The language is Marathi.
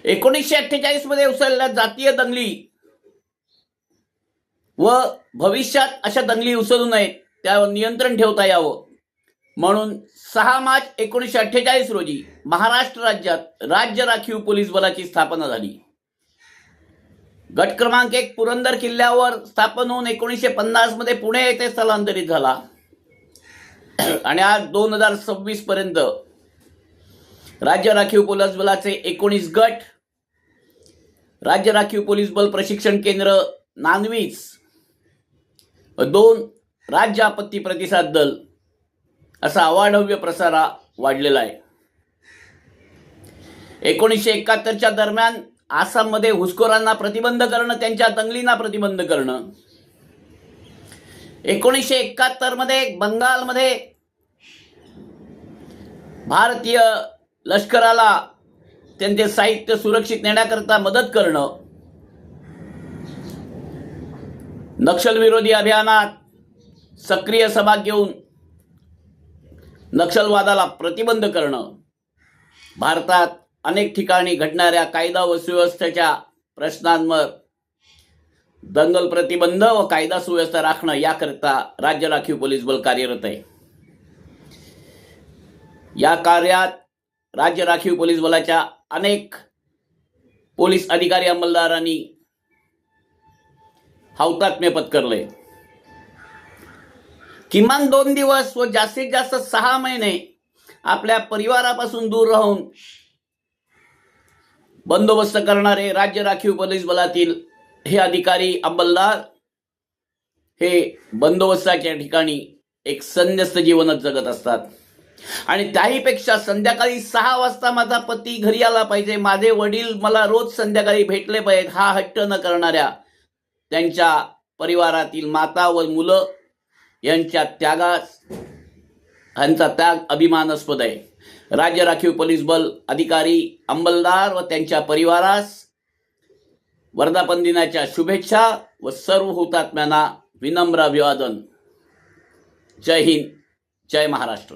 1948 मध्ये उसळलेल्या जातीय दंगली व भविष्यात अशा दंगली उसळू नयेत, त्यावर नियंत्रण ठेवता यावं म्हणून 6 मार्च 1948 रोजी महाराष्ट्र राज्यात राज्य राखीव पोलीस बलाची स्थापना झाली. गट क्रमांक 1 पुरंदर किल्ल्यावर स्थापन होऊन 1950 मध्ये पुणे येथे स्थलांतरित झाला आणि आज 2026 पर्यंत राज्य राखीव पोलीस बलाचे 19 गट, राज्य राखीव पोलीस बल प्रशिक्षण केंद्र 29 व 2 राज्य आपत्ती प्रतिसाद दल असा अवाढव्य प्रसारा वाढलेला आहे. 1971च्या दरम्यान आसाममध्ये हुसखोरांना प्रतिबंध करणं, त्यांच्या दंगलींना प्रतिबंध करणं. 1971 मध्ये बंगालमध्ये भारतीय लष्कराला त्यांचे साहित्य सुरक्षित नेण्याकरता मदत करणं. नक्षलविरोधी अभियानात सक्रिय सहभाग घेऊन नक्षलवादाला प्रतिबंध करणं. भारतात अनेक ठिकाणी घडणाऱ्या कायदा व सुव्यवस्थेच्या प्रश्नांवर दंगल प्रतिबंध व कायदा सुव्यवस्था राखणं याकरता राज्य राखीव पोलीस बल कार्यरत आहे. या कार्यात राज्य राखीव पोलीस बलाच्या अनेक पोलीस अधिकारी अंमलदारांनी हौतात्म्य पत्करले. किमान 2 दिवस व जास्तीत जास्त 6 महिने आपल्या परिवारापासून दूर राहून बंदोबस्त करणारे राज्य राखीव पोलीस बलातील हे अधिकारी अंमलदार हे बंदोबस्ताच्या ठिकाणी एक संन्यस्त जीवनच जगत असतात आणि त्याहीपेक्षा संध्याकाळी 6 वाजता माझा पती घरी आला पाहिजे, माझे वडील मला रोज संध्याकाळी भेटले पाहिजेत हा हट्ट न करणाऱ्या त्यांच्या परिवारातील माता व मुलं यांच्या त्यांचा त्याग अभिमानास्पद आहे. राज्य राखीव पोलीस बल अधिकारी अंमलदार व त्यांच्या परिवारास वर्धापन दिनाच्या शुभेच्छा व सर्व हुतात्म्यांना विनम्र अभिवादन. जय हिंद, जय महाराष्ट्र.